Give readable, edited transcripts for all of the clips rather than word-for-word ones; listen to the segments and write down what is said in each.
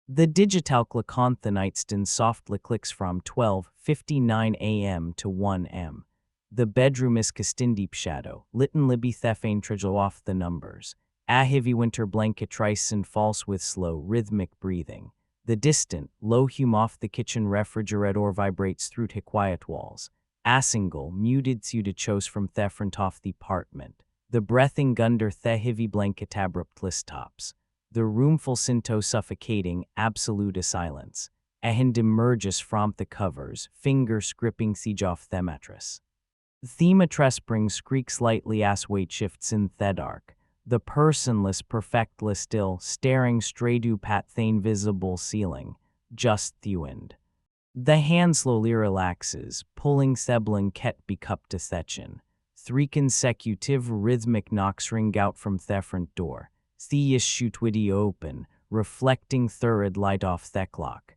The digital on the nightstand softly clicks from 12:59 a.m. to 1 m. The bedroom is cast in deep shadow, litten libby thefain trigel off the numbers. A heavy winter blanket rises and falls with slow, rhythmic breathing. The distant, low hum off the kitchen refrigerator vibrates through the quiet walls. A single, muted suited chose from the front of the apartment. The breathing under the heavy blanket abruptly stops. The room falls into suffocating, absolute silence. A hand emerges from the covers, fingers gripping siege off the mattress. The mattress brings squeaks lightly as weight shifts in the dark. The personless, perfectly still, staring straight up at the invisible ceiling, just the wind. The hand slowly relaxes, pulling the blanket back up to section. 3 consecutive rhythmic knocks ring out from the front door. The is shoot witty open, reflecting third light off the clock.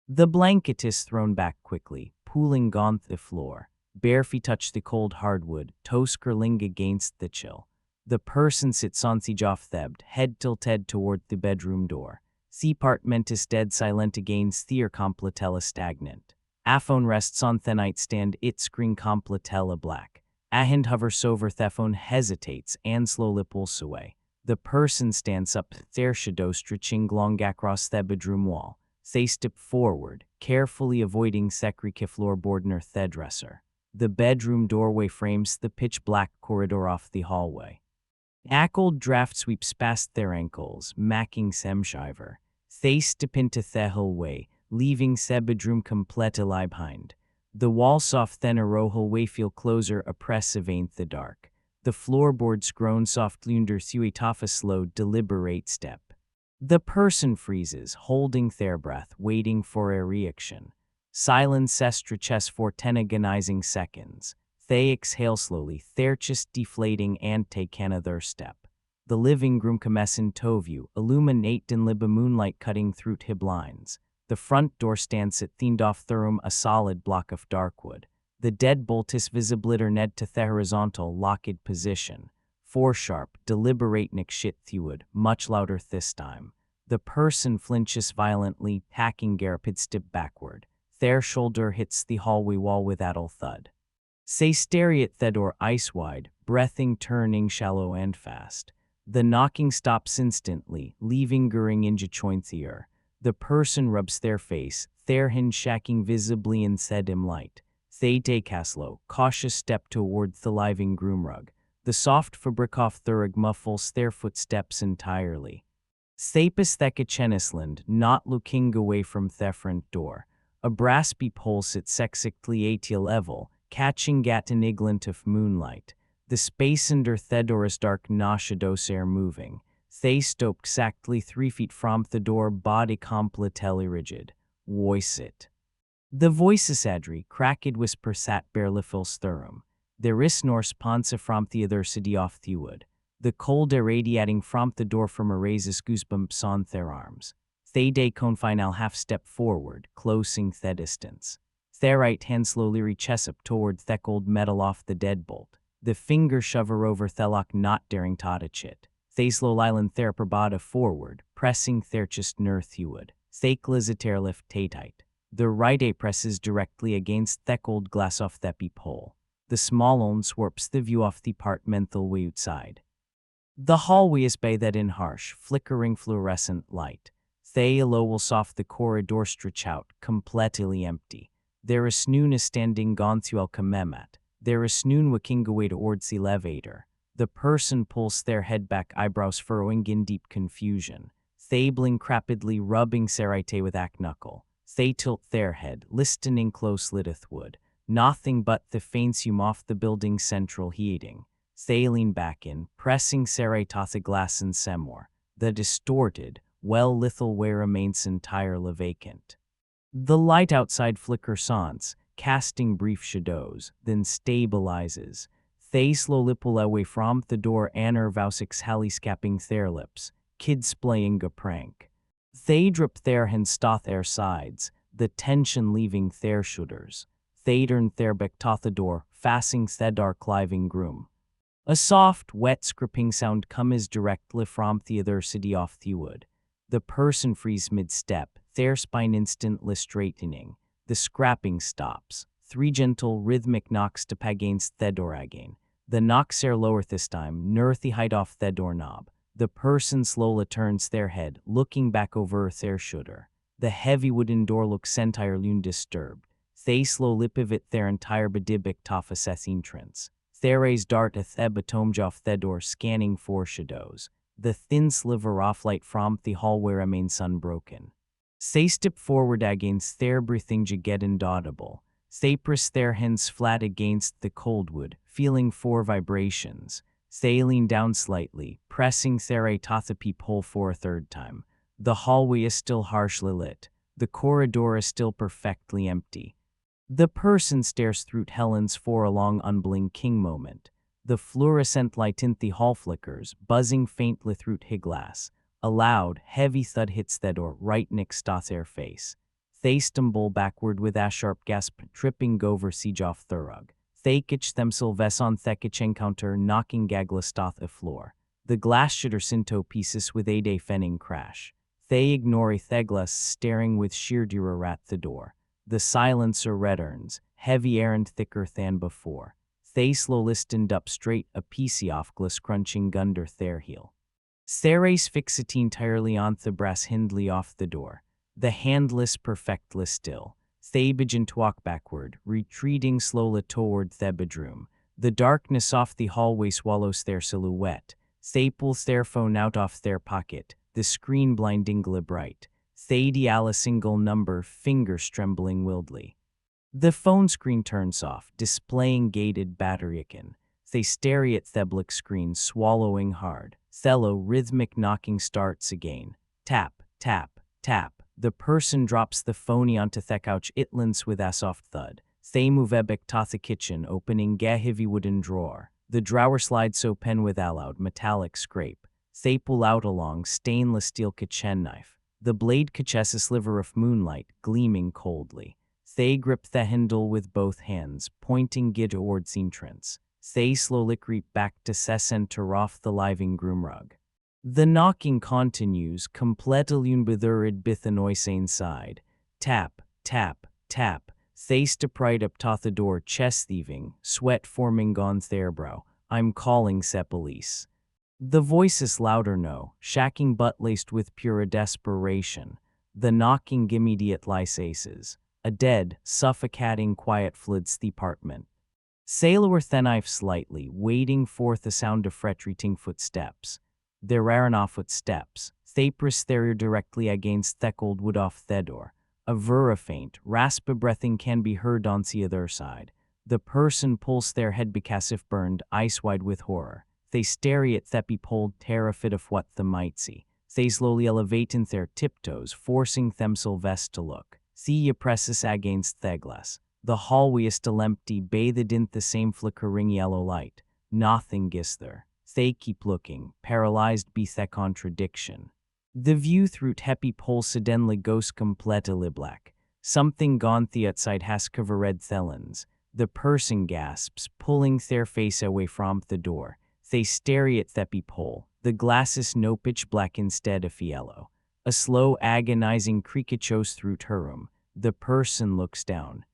The blanket is thrown back quickly, pooling on the floor. Bare feet touch the cold hardwood, toes curling against the chill. The person sits on siege off thebed, head tilted toward the bedroom door. The apartment is dead silent against the completella stagnant. A phone rests on the nightstand, its screen completella black. A hand hovers over the phone, hesitates, and slowly pulls away. The person stands up, their shadow stretching long across the bedroom wall. They step forward, carefully avoiding secrete floorboard near the dresser. The bedroom doorway frames the pitch-black corridor off the hallway. A cold draft sweeps past their ankles, macking them shiver. They step into the hallway, leaving the bedroom completely behind. The walls off the narrow hallway feel closer, oppressive in the dark. The floorboards groan softly under a slow, deliberate step. The person freezes, holding their breath, waiting for a reaction. Silence stretches for 10 agonizing seconds. They exhale slowly, their chest deflating, and take another step. The living room comes into view, illuminate in liba moonlight cutting through the blinds. The front door stands at thinned off the room, a solid block of dark wood. The deadbolt is visible ned to the horizontal locked position. 4 sharp, deliberate nick shit theward, much louder this time. The person flinches violently, hacking Garapid step backward. Their shoulder hits the hallway wall with a thud. They stare at the door ice wide, breathing turning shallow and fast. The knocking stops instantly, leaving Goering in joint the ear. The person rubs their face, their hand shacking visibly in the dim light. They take a slow, cautious step toward the living room rug. The soft fabric off the rug muffles their footsteps entirely. They pass the Chenisland, not looking away from the front door. A brassy pole sits exactly at a level, catching at an glint of moonlight. The space under the door is dark, no shadows are moving. They stop exactly 3 feet from the door, body completely rigid. Voice it. The voices adri, cracked whisper sat barely fills the room. There is no response from the other city off the wood. The cold air radiating from the door from raises goosebumps on their arms. They day cone final half step forward, closing the distance. Their right hand slowly reaches up toward the cold metal off the deadbolt. The finger shover over the lock, not daring to touch it. They slow island their probada forward, pressing their chest near the wood. They glizitair lift tight. The right a presses directly against the cold glass off the peephole. The small one swarps the view off the apartmental way outside. The hallway is bathed in harsh, flickering fluorescent light. They will soft the corridor stretch out, completely empty. There is noon standing gone through al kamemat. There is noon walking away towards the elevator. The person pulls their head back, eyebrows furrowing in deep confusion. They blink rapidly, rubbing Sarite with a knuckle. They tilt their head, listening close liteth wood. Nothing but the faint fume off the building's central heating. They lean back in, pressing Sarite the glass and semor. The distorted, well-lithal way remains entirely vacant. The light outside flickers on, casting brief shadows, then stabilizes. They slowly pull away from the door, Anner Vausix haliscapping their lips, kids playing a prank. They drip their hands stoth their sides, the tension leaving their shoulders. They turn their back to the door, fastening the dark living room. A soft, wet scraping sound comes directly from the other city off the wood. The person frees mid-step, their spine instantly straightening. The scrapping stops. Three gentle rhythmic knocks to against Thedor again. The knocks are lower this time, Nurthi height off Thedor knob. The person slowly turns their head, looking back over their shoulder. The heavy wooden door looks entirely undisturbed. They slowly pivot their entire bedibik toff entrance. Theres dart a thebatomjof Thedor scanning foreshadows. The thin sliver of light from the hallway remains unbroken. They step forward against their breathing get indaudible. They press their hands flat against the cold wood, feeling four vibrations. They lean down slightly, pressing their to peephole for a third time. The hallway is still harshly lit. The corridor is still perfectly empty. The person stares through Helen's for a long unblinking moment. The fluorescent light in the hall flickers, buzzing faintly through her glass. A loud, heavy thud hits Thedor right next to their face. They stumble backward with a sharp gasp, tripping over siege off the rug. They catch themselves on Thekich encounter, knocking Gaglas off the floor. The glass shatters into pieces with a deafening crash. They ignore Theglas staring with sheer terror at the door. The silencer returns, heavy and thicker than before. They slowly stand up straight, a piece of glass crunching under their heel. Theres fixed entirely on the brass hindley off the door. The handless perfectly still. They begin to walk backward, retreating slowly toward the bedroom. The darkness off the hallway swallows their silhouette. They pull their phone out of their pocket, the screen blindingly bright. They dial a single number, fingers trembling wildly. The phone screen turns off, displaying gated battery icon. They stare at the black screen, swallowing hard. Thello rhythmic knocking starts again. Tap, tap, tap. The person drops the phone onto the couch. It lands with a soft thud. They move back to the kitchen, opening a heavy wooden drawer. The drawer slides open with a loud metallic scrape. They pull out a long stainless steel kitchen knife. The blade catches a sliver of moonlight, gleaming coldly. They grip the handle with both hands, pointing it towards entrance. They slowly creep back to the center of the living room rug. The knocking continues, completely unbothered by the noise inside. Tap, tap, tap. They step right up to the door, chest heaving, sweat forming on their brow. I'm calling the police. The voice is louder now, shacking but laced with pure desperation. The knocking immediately ceases. A dead, suffocating quiet floods the apartment. They lower the knife slightly, waiting for the sound of retreating footsteps. There are no footsteps. They press their ear directly against the cold wood of the door. A very faint, raspy breathing can be heard on the other side. The person pulls their head because if burned, eyes wide with horror. They stare at the peephole, terrified of what they might see. They slowly elevate in their tiptoes, forcing themselves to look. Thea presses against the glass. The hallway is still empty, bathed in the same flickering yellow light. Nothing is there. They keep looking, paralyzed by the contradiction. The view through the peephole suddenly goes completely black. Something gone the outside has covered the lens. The person gasps, pulling their face away from the door. They stare at the peephole. The glass is no pitch black instead of yellow. A slow, agonizing creak echoes through her room. The person looks down.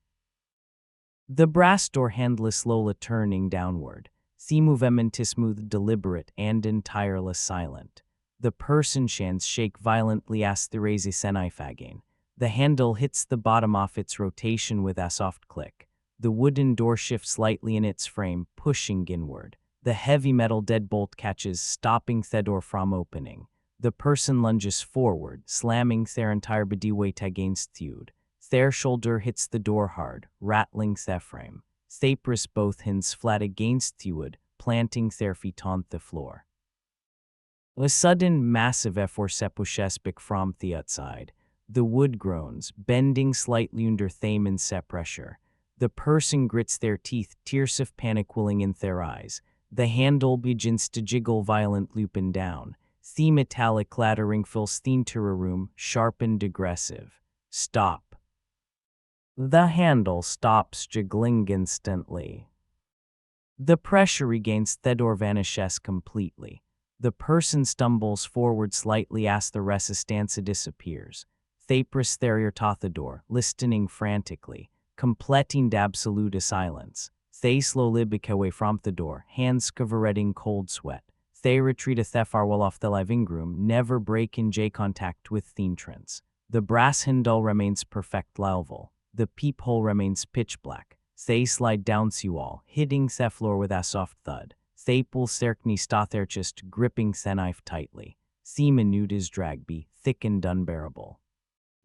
The brass door handle is slowly turning downward. The movement is smooth, deliberate, and entirely silent. The person's hands shake violently as they raise a knife again. The handle hits the bottom of its rotation with a soft click. The wooden door shifts slightly in its frame, pushing inward. The heavy metal deadbolt catches, stopping the door from opening. The person lunges forward, slamming their entire body weight against the wood. Their shoulder hits the door hard, rattling the frame. They press both hands flat against the wood, planting their feet on the floor. A sudden, massive effort pushes back from the outside. The wood groans, bending slightly under the immense pressure. The person grits their teeth, tears of panic welling in their eyes. The handle begins to jiggle violently up and down. The metallic clattering fills the entire room, sharp and aggressive. Stop. The handle stops jiggling instantly. The pressure against the door vanishes completely. The person stumbles forward slightly as the resistanza disappears. Thapris therier tothador, listening frantically, completing d'absoluta silence. They slowly back away from the door, hands coveretting cold sweat. They retreat a thefarwell off the living room, never break in J contact with the entrance. The brass handle remains perfect level. The peephole remains pitch black. They slide down wall, hitting the floor with a soft thud. They pull cerkni stotherchist, gripping the knife tightly. The minute is dragby, thick and unbearable.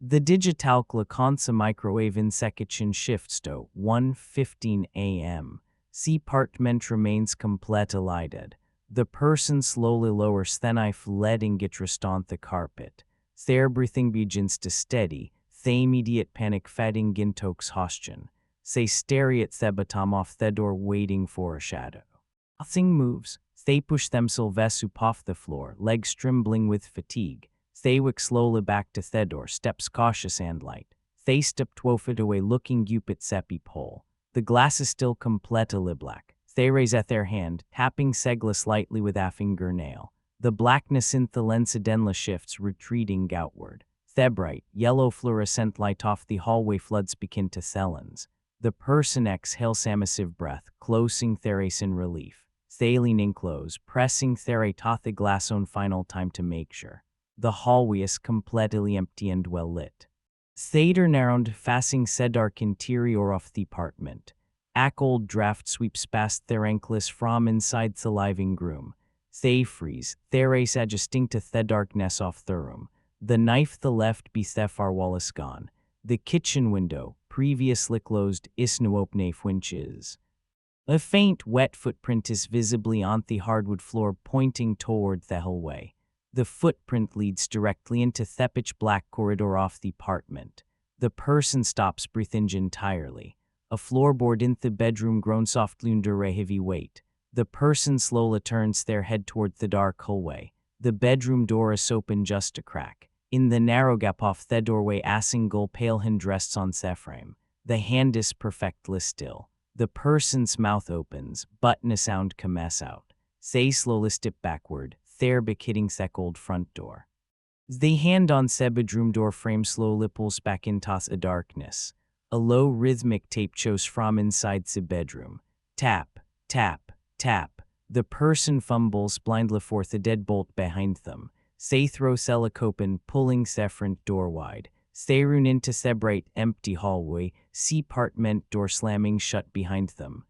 The digital Laconsa microwave in sekichin shifts to 1:15 a.m. The apartment remains complete lighted. The person slowly lowers the knife, letting it rest on the carpet. Their breathing begins to steady. The immediate panic fading gintokes hostien. They stare at the bottom of the door, waiting for a shadow. Nothing moves. They push themselves up off the floor, legs trembling with fatigue. They wick slowly back to the door, steps cautious and light. They step 12 feet away, looking up at the peephole. The glass is still completely black. They raise at their hand, tapping segla slightly with a fingernail. The blackness in the lens suddenly shifts, retreating outward. The bright, yellow fluorescent light off the hallway floods begin to Selens. The person exhales a massive breath, closing Theres in relief. They lean in close, pressing Theres to the glass on final time to make sure. The hallway is completely empty and well lit. They turn around, facing the dark interior of the apartment. A cold draft sweeps past their ankles from inside the living room. They freeze, Theres adjusting to the darkness of the room. The knife the left be the far wall is gone. The kitchen window, previously closed, is now open winches. A faint, wet footprint is visibly on the hardwood floor, pointing toward the hallway. The footprint leads directly into the pitch black corridor of the apartment. The person stops breathing entirely. A floorboard in the bedroom groans softly under a heavy weight. The person slowly turns their head toward the dark hallway. The bedroom door is open just a crack. In the narrow gap of the doorway, a single pale hand rests on the frame. The hand is perfectly still. The person's mouth opens, but no sound comes out. They slowly step backward, there hitting the old front door. The hand on the bedroom door frame slowly pulls back into the darkness. A low rhythmic tape shows from inside the bedroom. Tap, tap, tap. The person fumbles blindly for the deadbolt behind them. They throw the open, pulling the front door wide. They run into the bright, empty hallway, the apartment door slamming shut behind them.